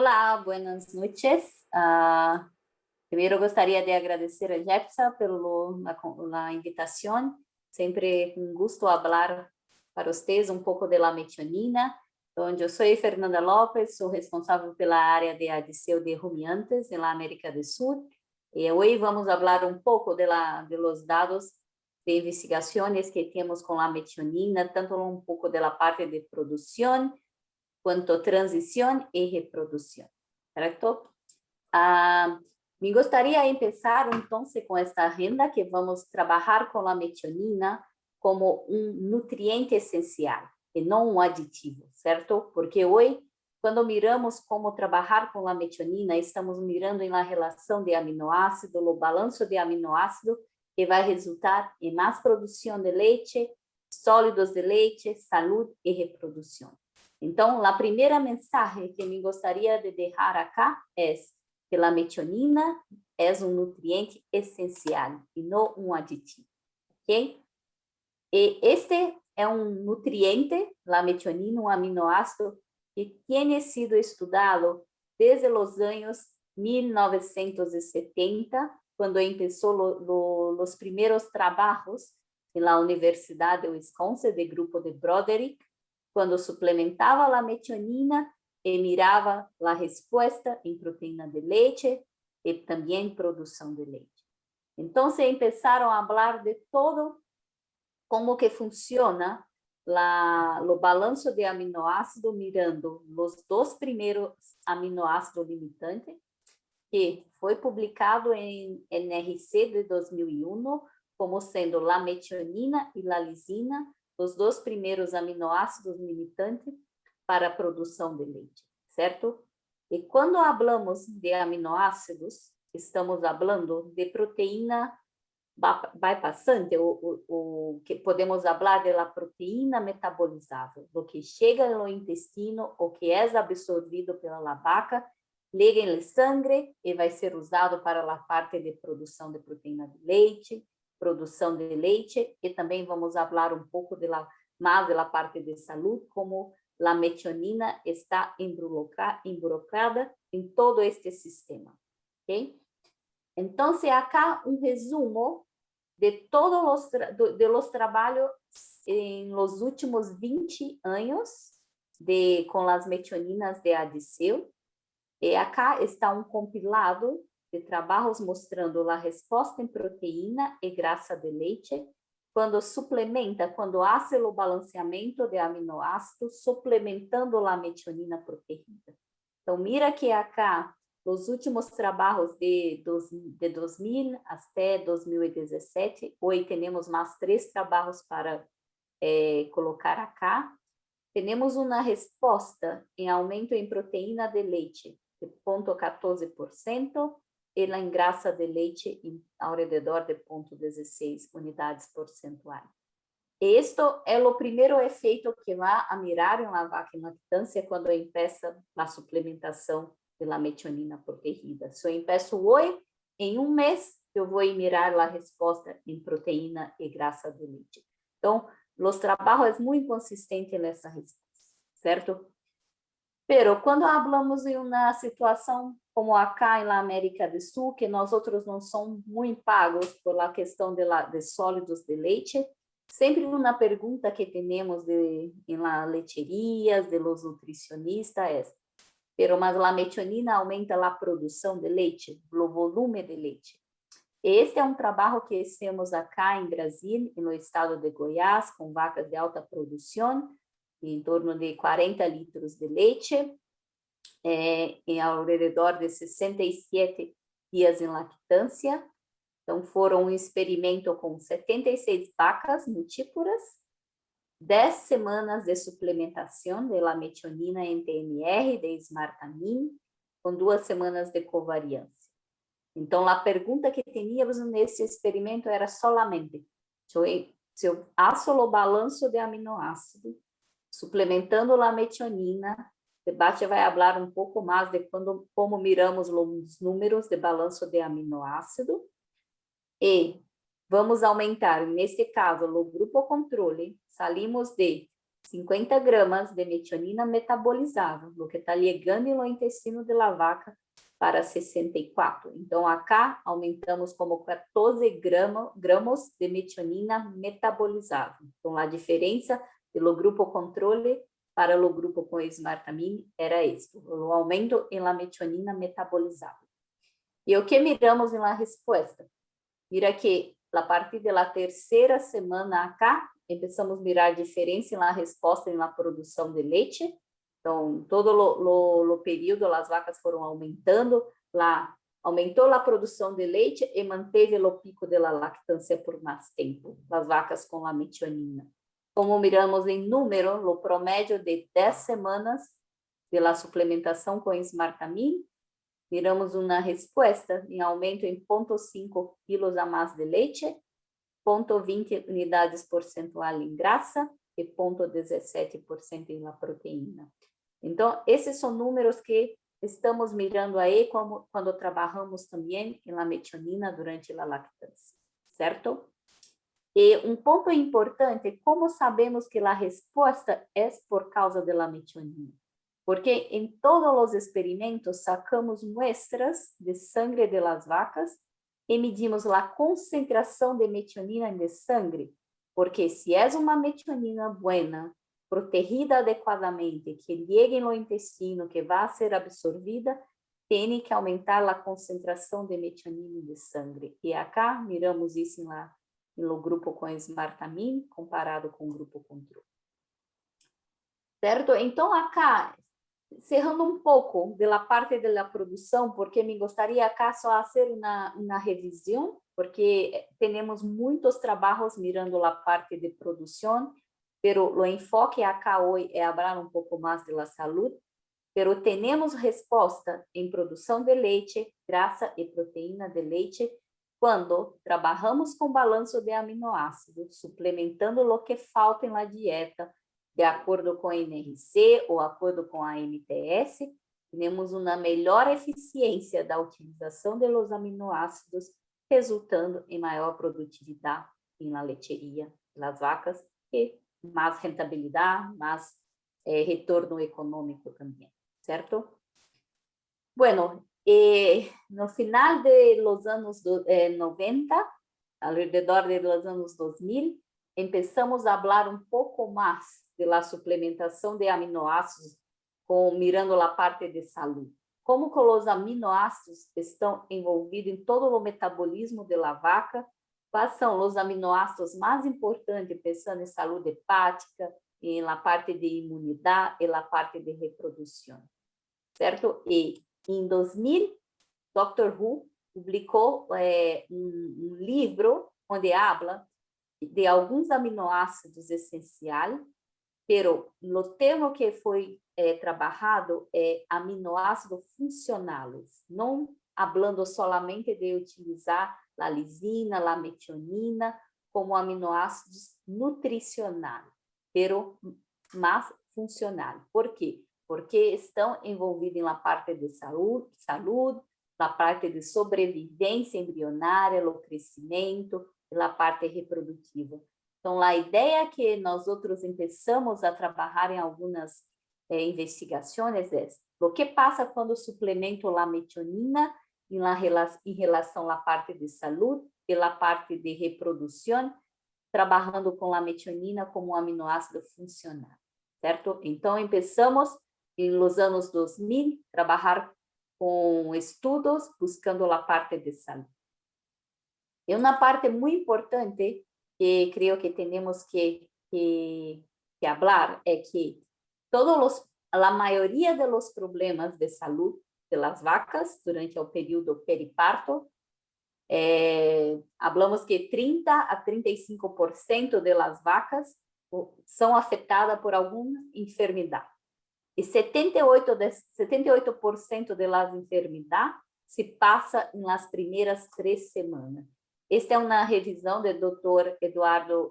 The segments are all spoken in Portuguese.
Olá, buenas noches. Primeiro gostaria de agradecer a Jepsa pela invitação. Sempre um gosto falar para vocês um pouco da metionina. Então, eu sou Fernanda Lopes, sou responsável pela área de adiceu de rumiantes na América do Sul. E hoje vamos falar um pouco de los dados de investigações que temos com a metionina, tanto um pouco da parte de produção, quanto transição e reprodução, certo? Me gostaria de começar, então, com esta agenda que vamos trabalhar com a metionina como um nutriente essencial e não um aditivo, certo? Porque hoje, quando miramos como trabalhar com a metionina, estamos mirando na relação de aminoácido, no balanço de aminoácido, que vai resultar em mais produção de leite, sólidos de leite, saúde e reprodução. Então, a primeira mensagem que me gostaria de deixar acá é que a metionina é um nutriente essencial e não um aditivo, ok? E este é um nutriente, a metionina, um aminoácido que tem sido estudado desde os anos 1970, quando começou os primeiros trabalhos na Universidade de Wisconsin, do grupo de Broderick, quando suplementava a metionina e mirava a resposta em proteína de leite e também produção de leite. Então, se começaram a falar de todo como que funciona o balanço de aminoácido, mirando os dois primeiros aminoácidos limitantes, que foi publicado em NRC de 2001, como sendo a metionina e a lisina, os dois primeiros aminoácidos limitantes para a produção de leite, certo? E quando falamos de aminoácidos, estamos falando de proteína bypassante, o que podemos falar da proteína metabolizável, do que chega no intestino, o que é absorvido pela vaca, liga em sangue e vai ser usado para a parte de produção de proteína de leite, produção de leite, e também vamos falar um pouco mais da parte de saúde, como a metionina está emburocada em todo este sistema, ok? Então, acá um resumo de todos os trabalhos em los últimos 20 anos com as metioninas de adiceu, e acá está um compilado de trabalhos mostrando a resposta em proteína e grasa de leite, quando hace o balanceamento de aminoácidos, suplementando a metionina proteína. Então, mira que acá, os últimos trabalhos de 2000 até 2017, hoje temos mais 3 trabalhos para colocar acá. Temos uma resposta em aumento em proteína de leite de 0,14% e em grasa de leite ao redor de 0,16 unidades percentuais. Este é o primeiro efeito que vai a mirar na vaca em lactância quando começa a suplementação da metionina proteída. Se eu começo hoje, em um mês, eu vou mirar a resposta em proteína e grasa de leite. Então, os trabalhos são muito consistentes nessa resposta, certo? Pero quando falamos em uma situação como acá na América do Sul, que nós outros não somos muito pagos por a questão de sólidos de leite, sempre uma pergunta que temos em las leterias de los nutricionistas é: mas a metionina aumenta a produção de leite, o volume de leite? Este é um trabalho que temos acá em Brasil, no estado de Goiás, com vacas de alta produção, em torno de 40 litros de leite, ao redor de 67 dias em lactância. Então, foram um experimento com 76 vacas multíporas, 10 semanas de suplementação de la metionina em TNR, de Smartamin, com 2 semanas de covariância. Então, a pergunta que tínhamos nesse experimento era solamente: se eu faço o balanço de aminoácido, suplementando a metionina, o debate vai falar um pouco mais de como miramos os números de balanço de aminoácido, e vamos aumentar, neste caso, o grupo controle, saímos de 50 gramas de metionina metabolizável, o que está chegando no intestino da vaca para 64. Então, acá aumentamos como 14 gramos de metionina metabolizável. Então, a diferença do grupo controle para o grupo com esmartamine era isso, o aumento em la metionina metabolizável. E o que miramos na resposta? Mira que a partir da terceira semana acá, começamos a mirar diferença na resposta e na produção de leite. Então, todo o período, as vacas foram aumentando, aumentou a produção de leite e manteve o pico da lactância por mais tempo, as vacas com a metionina. Como miramos em número, o promédio de 10 semanas de suplementação com esmartamine, miramos uma resposta em aumento em 0,5 quilos a mais de leite, 0,20 unidades percentual em grasa e 0,17% em la proteína. Então, esses são números que estamos mirando aí quando trabalhamos também em la metionina durante a lactância, certo? E um ponto importante, como sabemos que a resposta é por causa da metionina? Porque em todos os experimentos sacamos muestras de sangue de las vacas e medimos a concentração de metionina em sangue, porque se é uma metionina buena, protegida adequadamente, que llegue no intestino, que vai ser absorvida, tem que aumentar a concentração de metionina de sangue. E acá miramos isso no grupo com esmartamine comparado com o grupo controle. Certo? Então, acá, cerrando um pouco da parte da produção, porque me gostaria acá só fazer uma revisão, porque temos muitos trabalhos mirando a parte de produção, pero o enfoque acá hoje é falar um pouco mais da saúde, pero temos resposta em produção de leite, grasa e proteína de leite, quando trabalhamos com balanço de aminoácidos, suplementando o que falta na dieta, de acordo com a NRC ou acordo com a MTS, temos uma melhor eficiência da utilização de los aminoácidos, resultando em maior produtividade na lecheria das vacas e mais rentabilidade, mais retorno econômico também, certo? Bueno, no final de los anos 90, alrededor de los anos 2000, começamos a falar um pouco mais da suplementação de aminoácidos, mirando a parte de saúde. Como que os aminoácidos estão envolvidos em todo o metabolismo da vaca, quais são os aminoácidos mais importantes, pensando em saúde hepática, na parte de imunidade e na parte de reprodução, certo? E em 2000, Dr. Hu publicou um livro onde habla de alguns aminoácidos essenciais, pero o termo que foi trabalhado é aminoácidos funcionais, não falando solamente de utilizar a lisina, a metionina como aminoácidos nutricionais, pero mais funcionais. Por quê? Porque estão envolvidos na parte de saúde, na parte de sobrevivência embrionária, no crescimento, na parte reprodutiva. Então, a ideia que nós outros começamos a trabalhar em algumas investigações é o que passa quando suplemento a metionina em relação à parte de saúde e à parte de reprodução, trabalhando com a metionina como um aminoácido funcional, certo? Então, começamos nos anos 2000 trabalhar com estudos buscando a parte de saúde. E uma parte muito importante que creio que temos que falar é que a maioria dos problemas de saúde das vacas durante o período periparto, falamos que 30 a 35% das vacas são afetadas por alguma enfermidade. E 78% das enfermidades se passa nas primeiras 3 semanas. Esta é uma revisão do Dr.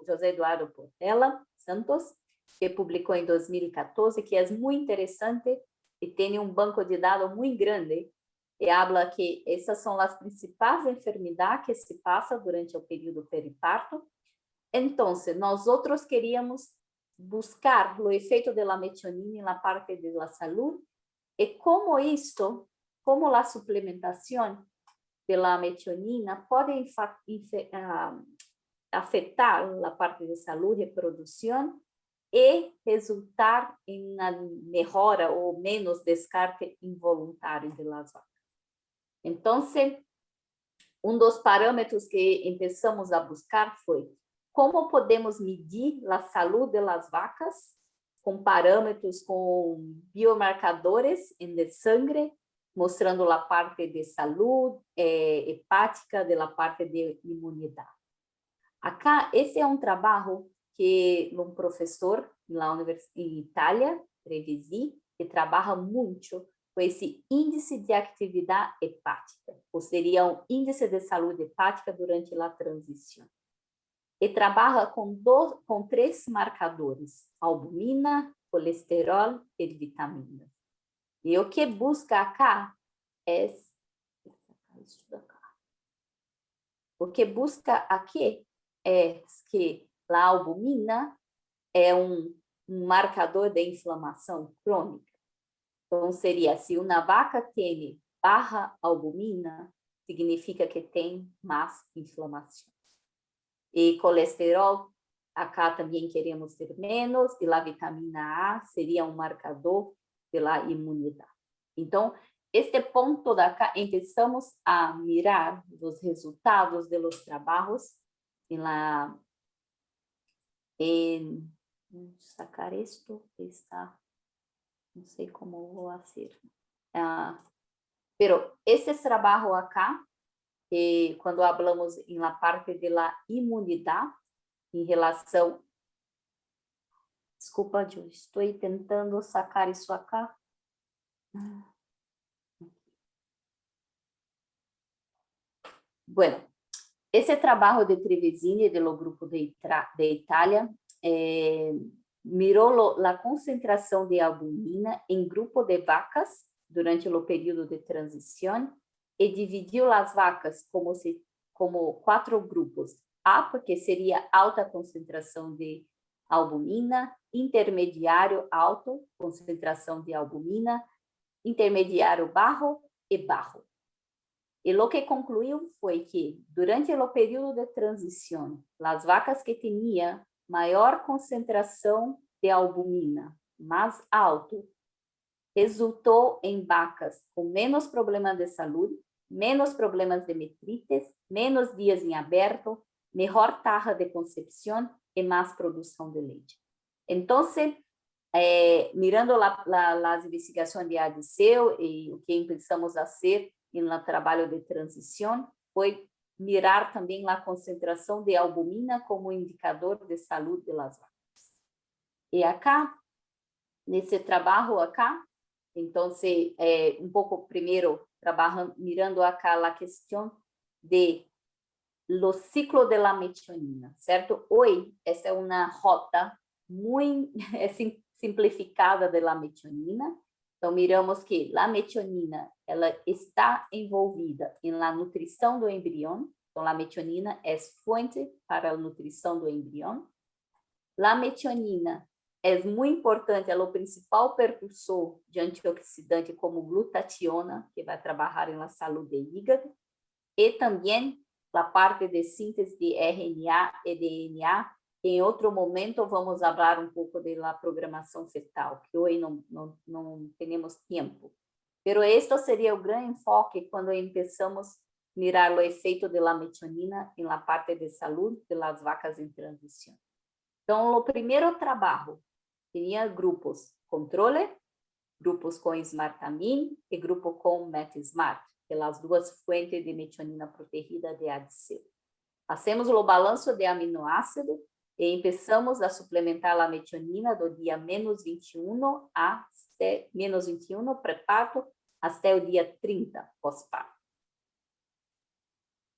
José Eduardo Portela Santos, que publicou em 2014, que é muito interessante e tem um banco de dados muito grande, e habla que essas são as principais enfermidades que se passam durante o período periparto. Então, nós outros queríamos buscar o efeito da metionina na parte da saúde e como isto, como a suplementação da metionina pode afetar a parte de saúde, reprodução e resultar em uma melhora ou menos descarte involuntário das vacas. Então, dos parâmetros que começamos a buscar foi como podemos medir a saúde das vacas com parâmetros, com biomarcadores de sangue, mostrando a parte de saúde hepática, da parte de imunidade. Acá, esse é trabalho que um professor na em Itália, Trevisi, que trabalha muito com esse índice de atividade hepática, ou seria índice de saúde hepática durante a transição. E trabalha com 3 marcadores, albumina, colesterol e vitaminas. E o que busca acá é... O que busca aqui é que a albumina é um marcador de inflamação crônica. Então, seria, se uma vaca tem baixa albumina, significa que tem mais inflamação. E colesterol, acá também queremos ter menos, e a vitamina A seria um marcador da imunidade. Então, este ponto da cá, começamos a mirar os resultados dos trabalhos sacar isto que está, não sei como vou fazer. Pero esse trabalho acá, quando falamos na parte da imunidade, em relação... Desculpa, eu estou tentando sacar isso acá. Bueno, esse trabalho de Trevesini do grupo de Itália mirou a concentração de albumina em grupo de vacas durante o período de transição e dividiu as vacas como 4 grupos. A, porque seria alta concentração de albumina, intermediário alto, concentração de albumina, intermediário baixo e baixo. E o que concluiu foi que, durante o período de transição, as vacas que tinham maior concentração de albumina, mais alto, resultou em vacas com menos problemas de saúde, menos problemas de metrites, menos dias em aberto, melhor taxa de concepção e mais produção de leite. Então, mirando as investigações de ADCEU e o que começamos a fazer no trabalho de transição, foi mirar também a concentração de albumina como indicador de saúde das vacas. E acá, nesse trabalho acá, então, pouco primeiro, mirando acá a questão de o ciclo de la metionina, certo? Hoje, essa é uma rota muito simplificada de la metionina. Então, miramos que a metionina ela está envolvida na nutrição do embrião. Então, a metionina é fonte para a nutrição do embrião. A metionina é muito importante, ela é o principal precursor de antioxidante como glutationa, que vai trabalhar na saúde do hígado, e também a parte de síntese de RNA e DNA. Em outro momento, vamos falar pouco da programação fetal, que hoje não temos tempo. Mas este seria o grande enfoque quando começamos a mirar o efeito da metionina na parte de saúde das vacas em transição. Então, o primeiro trabalho tinha grupos controle, grupos com Smartamin e grupo com MetSmart, pelas 2 fontes de metionina protegida de ADCEU. Fazemos o balanço de aminoácido e começamos a suplementar a metionina do dia -21 até -21 pré-parto até o dia 30 pós-parto.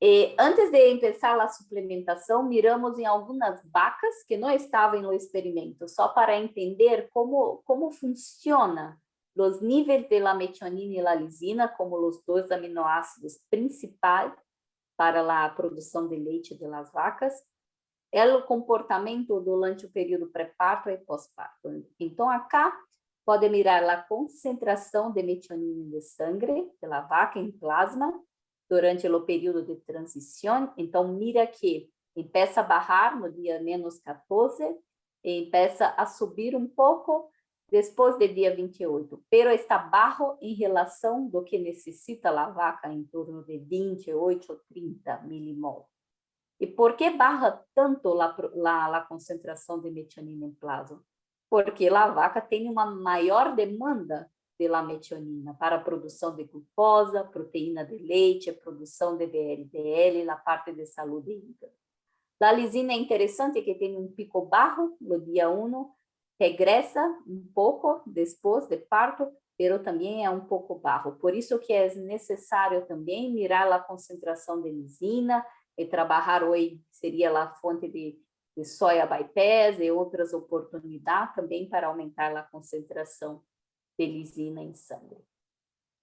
E antes de começar a suplementação, miramos em algumas vacas que não estavam no experimento, só para entender como funciona os níveis de la metionina e la lisina, como os 2 aminoácidos principais para a produção de leite das vacas. é o comportamento durante o período pré-parto e pós-parto. Então, acá pode mirar a concentração de metionina de sangue da vaca em plasma durante o período de transição. Então, mira que começa a baixar no dia menos 14 e começa a subir um pouco depois do dia 28, pero está baixo em relação do que necessita a vaca, em torno de 28 ou 30 milimol. E por que baixa tanto a concentração de metionina em plasma? Porque a vaca tem uma maior demanda de metionina para a produção de glucosa, proteína de leite, produção de VLDL, na parte de saúde hídrica. A lisina é interessante que tem um pico baixo no dia 1, regressa um pouco depois de parto, mas também é um pouco baixo. Por isso que é necessário também mirar a concentração de lisina e trabalhar hoje seria a fonte de soja bypass e outras oportunidades também para aumentar a concentração de lisina em sangue.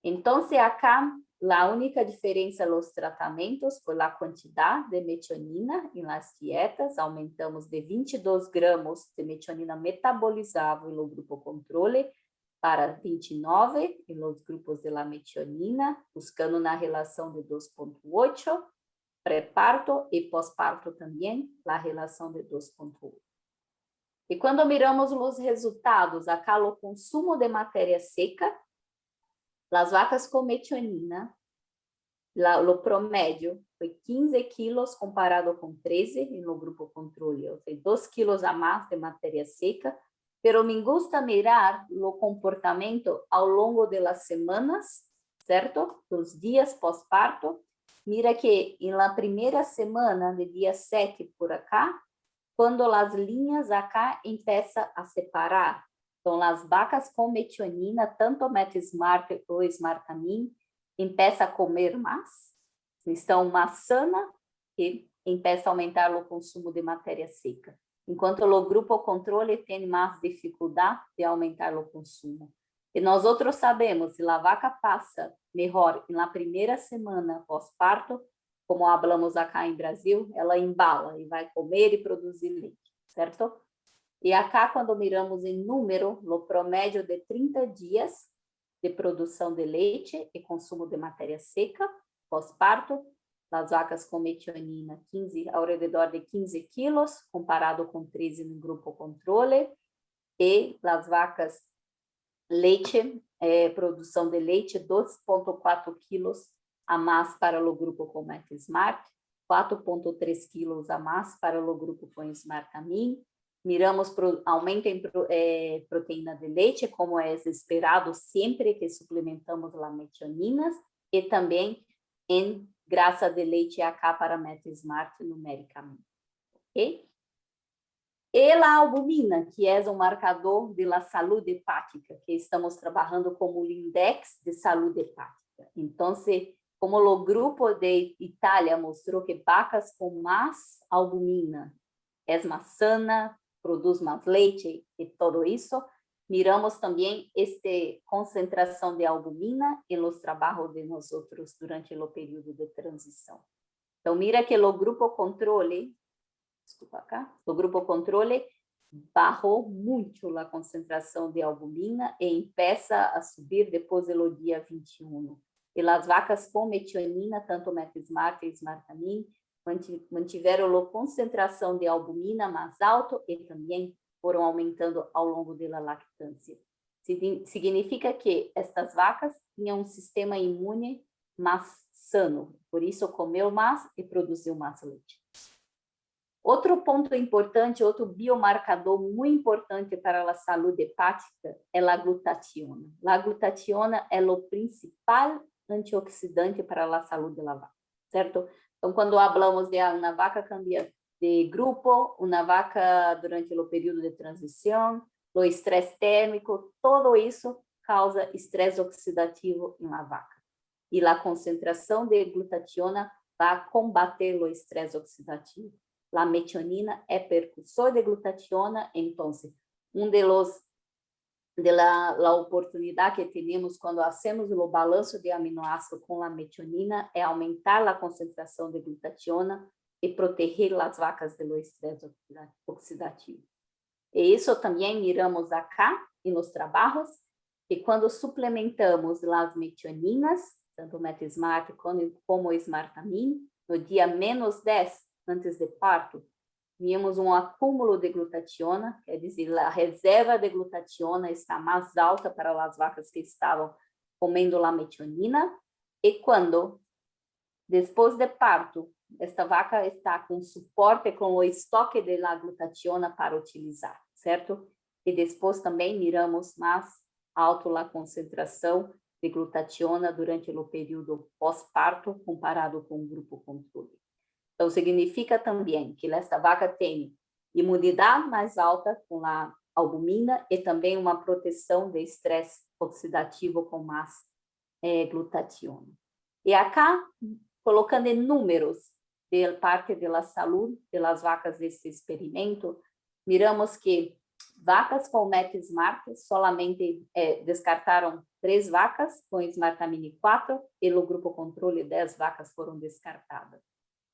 Então, acá, a única diferença nos tratamentos foi a quantidade de metionina em las dietas. Aumentamos de 22 gramos de metionina metabolizável no grupo controle para 29 em los grupos de la metionina, buscando na relação de 2,8, pré-parto e pós-parto também, a relação de 2,8. E quando miramos os resultados, acá o consumo de matéria seca, as vacas com metionina, o promédio foi 15 quilos comparado com 13 no grupo controle, ou seja, 2 quilos a mais de matéria seca, pero me gusta mirar o comportamento ao longo das semanas, certo? Dos dias pós-parto. Mira que na primeira semana, de dia 7 por acá, quando as linhas acá começam a separar, então, as vacas com metionina, tanto MetSmart ou Smartamin, começam a comer mais, estão mais sanas e começam a aumentar o consumo de matéria seca. Enquanto o grupo controle tem mais dificuldade de aumentar o consumo. E nós outros sabemos, se a vaca passa melhor na primeira semana pós-parto, como falamos acá em Brasil, ela embala e vai comer e produzir leite, certo? E acá, quando miramos em número, no promédio de 30 dias de produção de leite e consumo de matéria seca, pós-parto, as vacas com metionina, ao redor de 15 quilos, comparado com 13 no grupo controle, e as vacas leite, produção de leite, 2,4 quilos a mais para o grupo com MetSmart, 4,3 quilos a mais para o grupo com Smartamin. Miramos aumento em proteína de leite, como é esperado sempre que suplementamos a metionina, e também em grasa de leite acá para MetSmart numericamente. Ok? E a albumina, que é um marcador de la saúde hepática, que estamos trabalhando como o index de saúde hepática. Então, como o grupo de Itália mostrou que vacas com mais albumina é mais sana, produz mais leite e tudo isso, miramos também esta concentração de albumina em los trabalhos de nós outros durante o período de transição. Então, mira que o grupo controle, o grupo controle baixou muito a concentração de albumina e começa a subir depois do dia 21. E as vacas com metionina, tanto MetSmart e Smartamin, mantiveram a concentração de albumina mais alta e também foram aumentando ao longo da lactância. Significa que estas vacas tinham um sistema imune mais sano, por isso comeu mais e produziu mais leite. Outro ponto importante, outro biomarcador muito importante para a saúde hepática é a glutationa. A glutationa é o principal antioxidante para a saúde da vaca, certo? Então, quando falamos de uma vaca cambia de grupo, uma vaca durante o período de transição, o estresse térmico, tudo isso causa estresse oxidativo em uma vaca. E a concentração de glutationa vai combater o estresse oxidativo. A metionina é precursor de glutationa, então, la oportunidade que temos quando hacemos o balanço de aminoácido com a metionina é aumentar a concentração de glutationa e proteger as vacas do estresse oxidativo. E isso também miramos acá nos trabalhos, que quando suplementamos as metioninas, tanto o Metismart como o Smartamin, no dia -10 antes de parto, vimos um acúmulo de glutationa, quer dizer, a reserva de glutationa está mais alta para as vacas que estavam comendo a metionina, e quando, depois de parto, esta vaca está com suporte com o estoque de la glutationa para utilizar, certo? E depois também miramos mais alto a concentração de glutationa durante o período pós-parto comparado com o grupo controle. Então, significa também que esta vaca tem imunidade mais alta com a albumina e também uma proteção de estresse oxidativo com mais glutationa. E acá, colocando em números de parte da saúde das vacas desse experimento, miramos que vacas com Metismart solamente descartaram 3 vacas com Smartamine 4 e no grupo controle 10 vacas foram descartadas.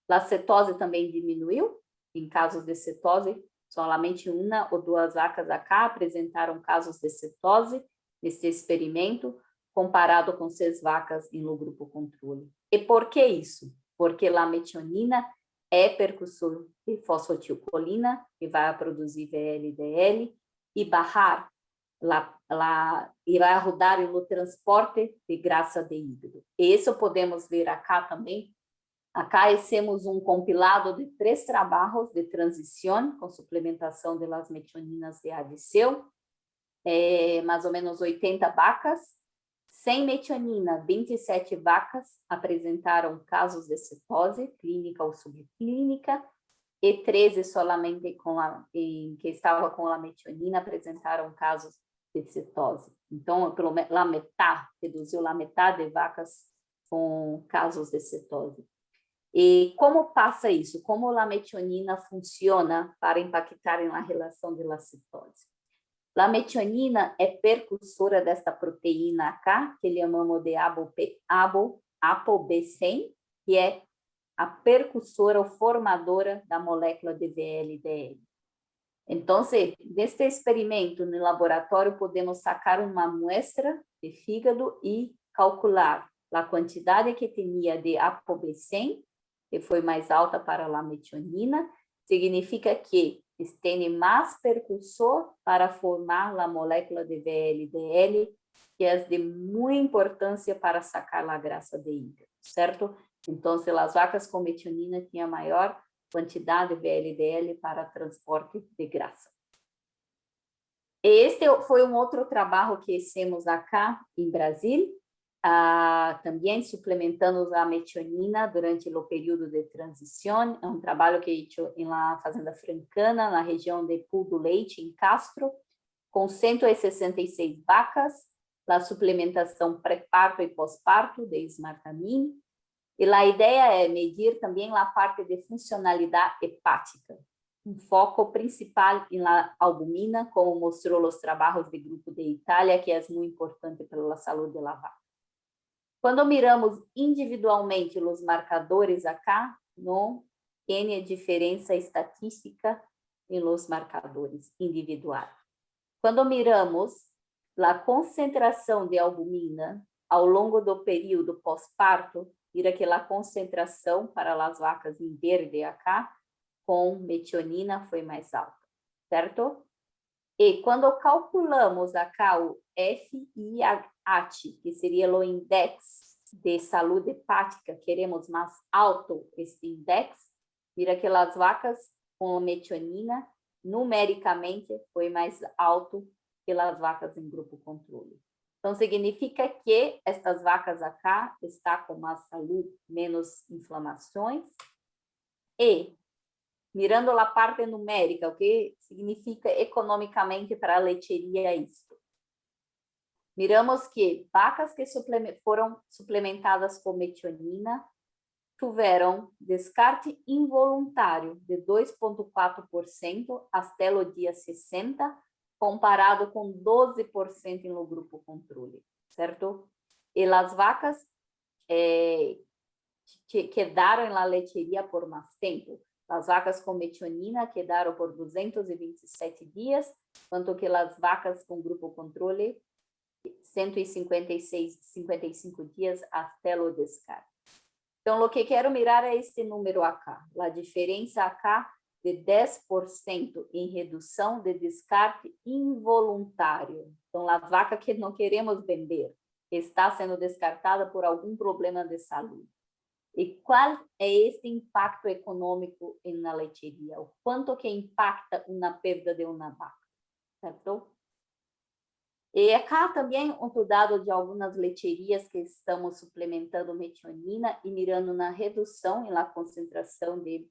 A cetose também diminuiu, em casos de cetose, somente 1 ou 2 vacas acá apresentaram casos de cetose nesse experimento, comparado com 6 vacas no grupo controle. E por que isso? Porque a metionina é precursor de fosfotilcolina, que vai produzir VLDL, e barrar e vai ajudar no transporte de grasa de híbrido. E isso podemos ver acá também. Acá temos um compilado de 3 trabalhos de transição com suplementação de las metioninas de adiceu, mais ou menos 80 vacas. Sem metionina, 27 vacas apresentaram casos de cetose, clínica ou subclínica, e 13 solamente que estavam com a metionina apresentaram casos de cetose. Então, reduziu a metade de vacas com casos de cetose. E como passa isso? Como a metionina funciona para impactar na relação de la cetose? A metionina é precursora desta proteína K, que chamamos de ApoB100, que é a precursora ou formadora da molécula de VLDL. Então, neste experimento no laboratório, podemos sacar uma muestra de fígado e calcular a quantidade que tinha de ApoB100, que foi mais alta para a metionina, significa que tem mais precursor para formar a molécula de VLDL, que é de muita importância para sacar a grasa de hígado, certo? Então, as vacas com metionina tinham maior quantidade de VLDL para transporte de grasa. Este foi um outro trabalho que fizemos acá em Brasil, também suplementando a metionina durante o período de transição. É um trabalho que é feito na Fazenda Francana, na região de Pool do Leite, em Castro, com 166 vacas, a suplementação pré-parto e pós-parto de Smartamin. E a ideia é medir também a parte de funcionalidade hepática, um foco principal na albumina, como mostrou os trabalhos do grupo de Itália, que é muito importante para a saúde da vaca. Quando miramos individualmente os marcadores acá, não tem diferença estatística em los marcadores individuais. Quando miramos a concentração de albumina ao longo do período pós-parto, mira que a concentração para as vacas em verde acá, com metionina, foi mais alta, certo? E quando calculamos acá o FIAT, que seria o index de saúde hepática, queremos mais alto este index, mira que as vacas com metionina, numericamente, foi mais alto que as vacas em grupo controle. Então, significa que estas vacas acá estão com mais saúde, menos inflamações. E, mirando a parte numérica, o que significa economicamente para a leiteria isto? Miramos que vacas que foram suplementadas com metionina tiveram descarte involuntário de 2,4% até o dia 60, comparado com 12% no grupo controle, certo? E as vacas que quedaram na lecheria por mais tempo. As vacas com metionina quedaram por 227 dias, quanto que as vacas com grupo controle 155 dias até o descarte. Então, o que quero mirar é este número acá, a diferença acá de 10% em redução de descarte involuntário. Então, a vaca que não queremos vender está sendo descartada por algum problema de saúde. E qual é este impacto econômico na lecheria? O quanto que impacta uma perda de uma vaca, certo? E acá também outro dado de algumas lecherias que estamos suplementando metionina e mirando na redução e na concentração de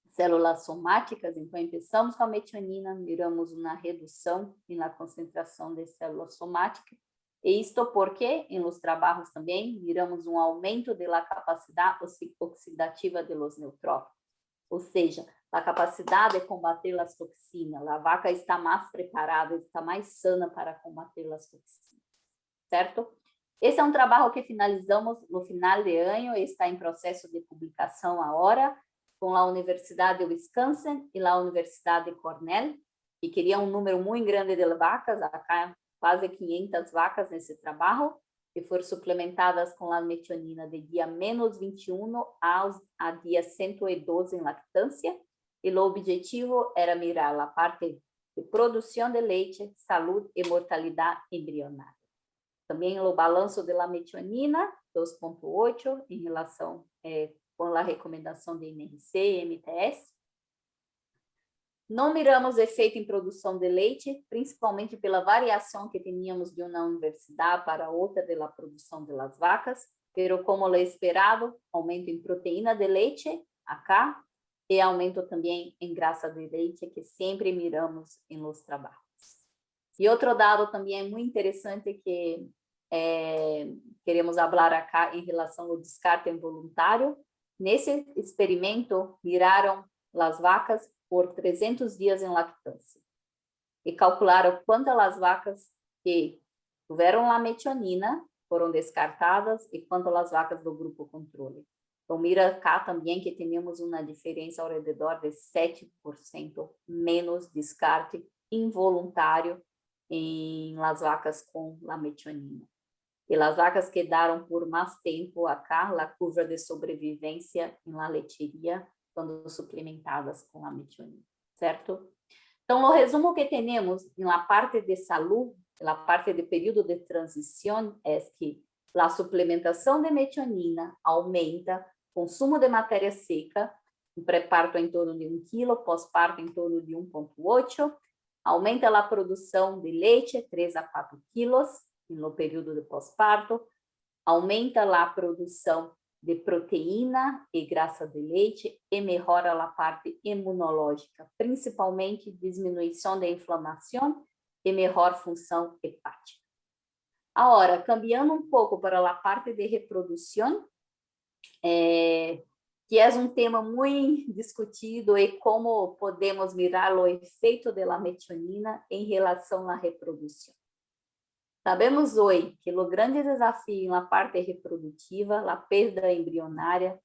células somáticas. Então, começamos com a metionina, miramos na redução e na concentração de células somáticas. E isto porque, em los trabalhos também, miramos um aumento da capacidade oxidativa de los neutrófilos, ou seja, a capacidade de combater as toxinas. A vaca está mais preparada, está mais sana para combater as toxinas, certo? Esse é um trabalho que finalizamos no final de ano, está em processo de publicação agora, com a Universidade de Wisconsin e a Universidade de Cornell, que queria um número muito grande de vacas, acá quase 500 vacas nesse trabalho, que foram suplementadas com a metionina de dia menos 21 a dia 112 em lactância, e o objetivo era mirar a parte de produção de leite, saúde e mortalidade embrionária. Também o balanço da metionina, 2.8, em relação com a recomendação de NRC e MTS. Não miramos efeito em produção de leite, principalmente pela variação que tínhamos de uma universidade para outra da produção das vacas, pero como é esperado, aumento em proteína de leite, acá, e aumento também em grasa de leite, que sempre miramos em los trabalhos. E outro dado também muito interessante que queremos falar acá em relação ao descarte involuntário. Nesse experimento, miraram as vacas por 300 dias em lactância e calcularam quantas vacas que tiveram a metionina foram descartadas e quantas vacas do grupo controle. Então, mira cá também que temos uma diferença ao redor de 7% menos descarte involuntário em las vacas com a metionina. E as vacas quedaram por mais tempo acá, a curva de sobrevivência na lecheria, quando suplementadas com a metionina, certo? Então, o resumo que temos na parte de saúde, na parte de período de transição, é que a suplementação de metionina aumenta o consumo de matéria seca, em pré-parto em torno de 1 kg, pós-parto em torno de 1,8, aumenta a produção de leite, 3 a 4 quilos, no período de pós-parto, aumenta a produção de proteína e grasa de leite e melhora a parte imunológica, principalmente diminuição da inflamação e melhor função hepática. Agora, cambiando um pouco para a parte de reprodução, que é um tema muito discutido e como podemos mirar o efeito da metionina em relação à reprodução. Sabemos hoje que o grande desafio na parte reprodutiva, a perda embrionária,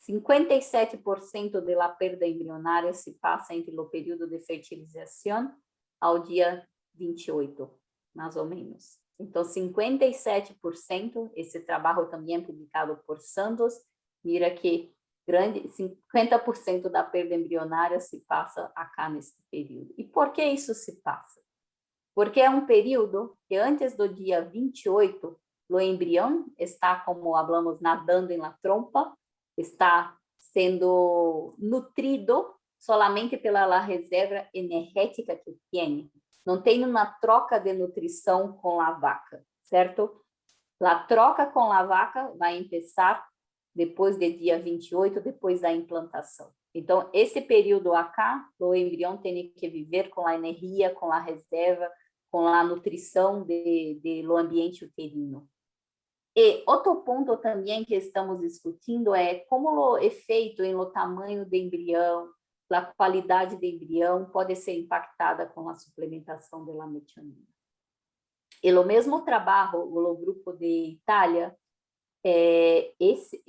57% da perda embrionária se passa entre o período de fertilização ao dia 28, mais ou menos. Então, 57%, esse trabalho também é publicado por Santos, mira que 50% da perda embrionária se passa acá nesse período. E por que isso se passa? Porque é um período que antes do dia 28, o embrião está, como falamos, nadando na trompa, está sendo nutrido solamente pela reserva energética que tem. Não tem uma troca de nutrição com a vaca, certo? A troca com a vaca vai começar depois do dia 28, depois da implantação. Então, esse período acá, o embrião tem que viver com a energia, com a reserva, com a nutrição do ambiente uterino. E outro ponto também que estamos discutindo é como o efeito no tamanho do embrião, a qualidade do embrião pode ser impactada com a suplementação da metionina. E o mesmo trabalho, o grupo de Itália, esse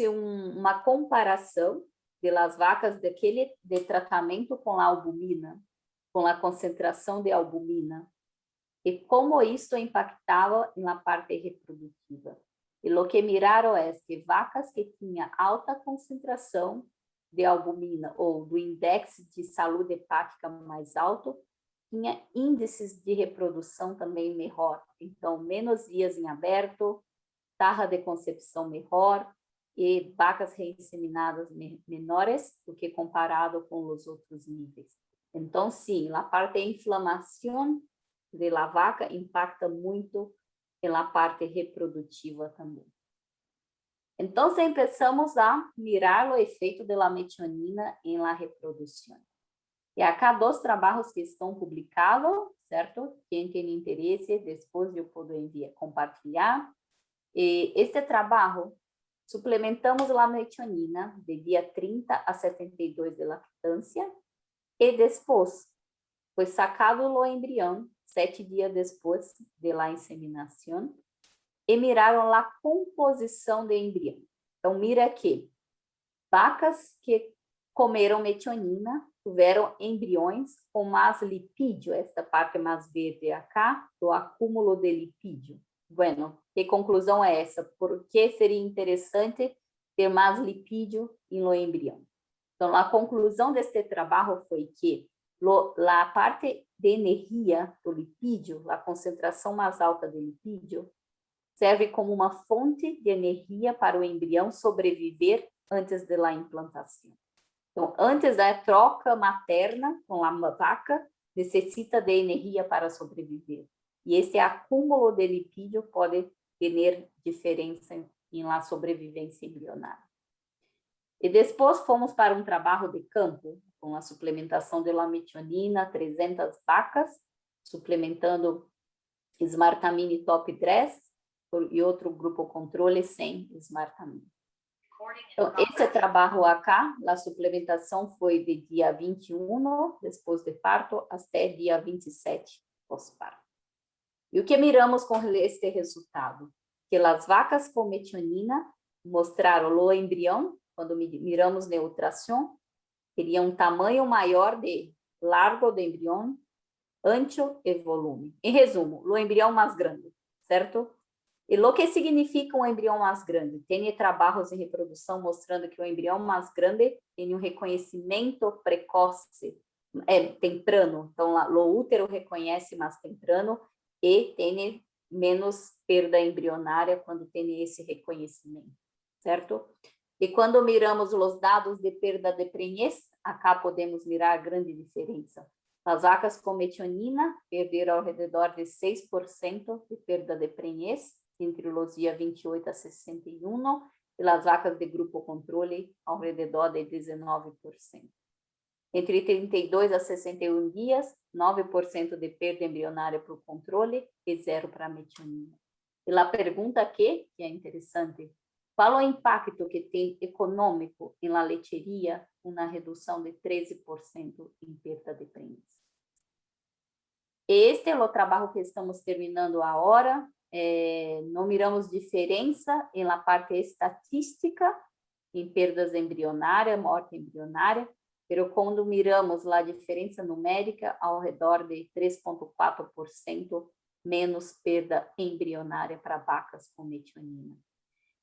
é uma comparação das vacas de tratamento com a albumina, com a concentração de albumina, e como isto impactava na parte reprodutiva. E o que miraram é que vacas que tinham alta concentração de albumina ou do índice de saúde hepática mais alto, tinha índices de reprodução também melhor. Então, menos dias em aberto, taxa de concepção melhor e vacas reinseminadas menores do que comparado com os outros níveis. Então, sim, a parte de inflamação da vaca impacta muito na parte reprodutiva também. Então, começamos a mirar o efeito da metionina em la reprodução. E acá 2 trabalhos que estão publicados, certo? Quem tem interesse, depois eu posso compartilhar. E este trabalho, suplementamos a metionina de dia 30 a 72 de lactância, e depois foi sacado o embrião 7 dias depois da inseminação, e miraram a composição do embrião. Então, mira que vacas que comeram metionina tiveram embriões com mais lipídio, esta parte mais verde acá, do acúmulo de lipídio. Bueno, que conclusão é essa? Por que seria interessante ter mais lipídio no embrião? Então, a conclusão deste trabalho foi que a parte de energia do lipídio, a concentração mais alta de lipídio, serve como uma fonte de energia para o embrião sobreviver antes da implantação. Então, antes da troca materna com a vaca, necessita de energia para sobreviver. E esse acúmulo de lipídio pode ter diferença em la sobrevivência embrionária. E depois fomos para um trabalho de campo, com a suplementação de metionina, 300 vacas, suplementando Smartamine top 10 e outro grupo controle sem Smartamine. Então, esse trabalho acá, a suplementação foi de dia 21, depois de parto, até dia 27, pós-parto. E o que miramos com este resultado? Que as vacas com metionina mostraram o embrião, quando miramos na ultrassom, teria um tamanho maior de largo do embrião, ancho e volume. Em resumo, o embrião mais grande, certo? E o que significa um embrião mais grande? Tem trabalhos em reprodução mostrando que o embrião mais grande tem um reconhecimento precoce, temprano. Então, o útero reconhece mais temprano e tem menos perda embrionária quando tem esse reconhecimento, certo? E quando miramos os dados de perda de prenhez, acá podemos mirar a grande diferença. As vacas com metionina perderam ao redor de 6% de perda de prenhez entre os dias 28 a 61, e as vacas de grupo controle ao redor de 19%. Entre 32 a 61 dias, 9% de perda embrionária para o controle e 0% para a metionina. E a pergunta que é interessante, qual o impacto que tem econômico na lecheria, uma redução de 13% em perda de prenhez? Este é o trabalho que estamos terminando agora. Não miramos diferença na parte estatística em perdas embrionárias, morte embrionária, mas quando miramos a diferença numérica, ao redor de 3,4% menos perda embrionária para vacas com metionina.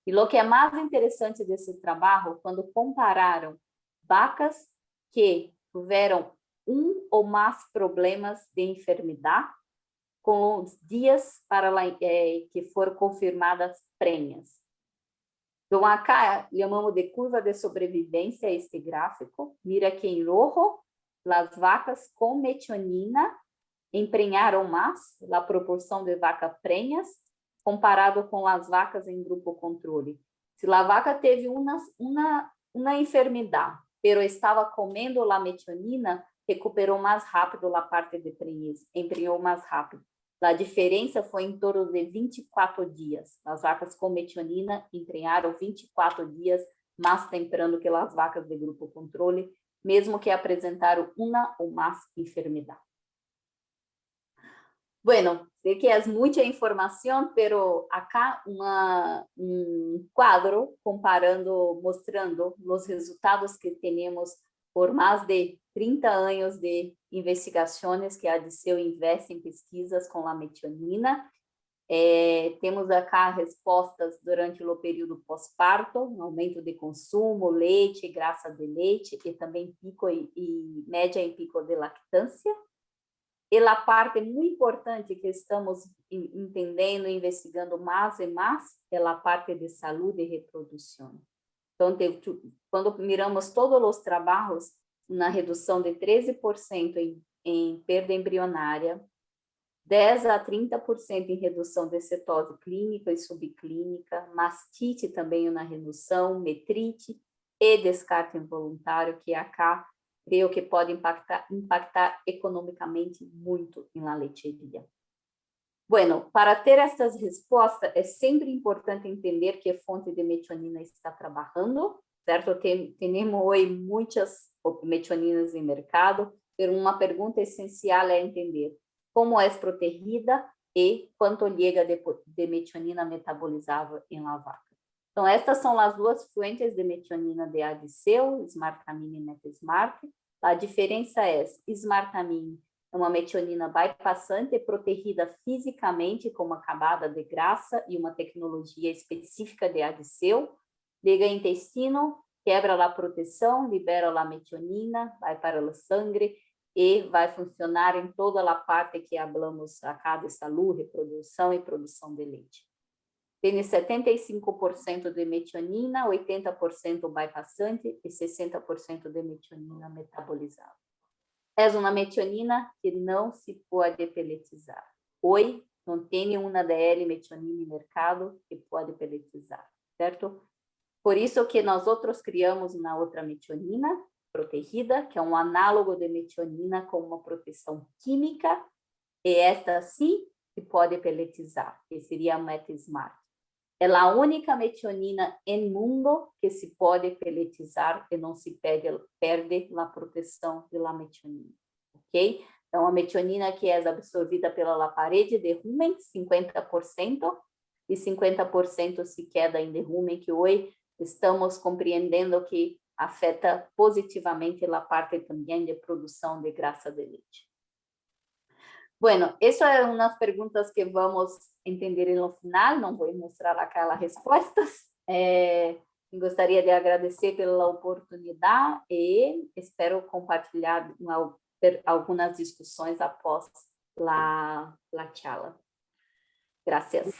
E o que é mais interessante desse trabalho, quando compararam vacas que tiveram um ou mais problemas de enfermidade com os dias para que foram confirmadas prenhas. Então, acá chamamos de curva de sobrevivência este gráfico. Mira que em rojo, as vacas com metionina emprenharam mais, a proporção de vaca prenhas, comparado com as vacas em grupo controle. Se a vaca teve uma enfermidade, pero estava comendo a metionina, recuperou mais rápido a parte de prenhez, emprenhou mais rápido. A diferença foi em torno de 24 dias. As vacas com metionina emprenharam 24 dias mais temprano que as vacas de grupo controle, mesmo que apresentaram uma ou mais enfermidade. Bueno, Sé que é muita informação, pero acá quadro comparando, mostrando os resultados que temos por mais de 30 anos de investigações que a Adiceu investe em pesquisas com a metionina. Temos acá respostas durante o período pós-parto, aumento de consumo, leite, grasa de leite, e também pico e média em pico de lactância. E a parte muito importante que estamos entendendo, investigando mais e mais, é a parte de saúde e reprodução. Então, quando miramos todos os trabalhos, uma redução de 13% em perda embrionária, 10 a 30% em redução de cetose clínica e subclínica, mastite também uma redução, metrite e descarte involuntário, que acá creio que pode impactar economicamente muito na leiteria. Bueno, para ter estas respostas, é sempre importante entender que fonte de metionina está trabalhando, certo? Temos hoje muitas metioninas em mercado, mas uma pergunta essencial é entender como é protegida e quanto chega de metionina metabolizável em la vaca. Então, estas são as duas fontes de metionina de Adiceu, Smartamine e Metasmart. A diferença é, Smartamine é uma metionina bypassante protegida fisicamente com uma camada de grasa e uma tecnologia específica de Adiceu, liga o intestino, quebra a proteção, libera a metionina, vai para o sangue e vai funcionar em toda a parte que falamos acá de saúde, reprodução e produção de leite. Tem 75% de metionina, 80% bypassante e 60% de metionina metabolizável. É uma metionina que não se pode peletizar. Hoje, não tem nenhuma DL metionina no mercado que pode peletizar, certo? Por isso que nós outros criamos uma outra metionina protegida, que é um análogo de metionina com uma proteção química, e esta sim se pode peletizar, que seria a Metasmart. É a única metionina no mundo que se pode peletizar e não se perde a proteção da metionina, ok? Então, a metionina que é absorvida pela parede de rumen, 50%, e 50% se queda em derrume, que hoje estamos compreendendo que afeta positivamente a parte também de produção de grasa de leite. Bueno, isso é umas perguntas que vamos entender no final, não vou mostrar aquelas respostas. Gostaria de agradecer pela oportunidade e espero compartilhar algumas discussões após a charla. Gracias.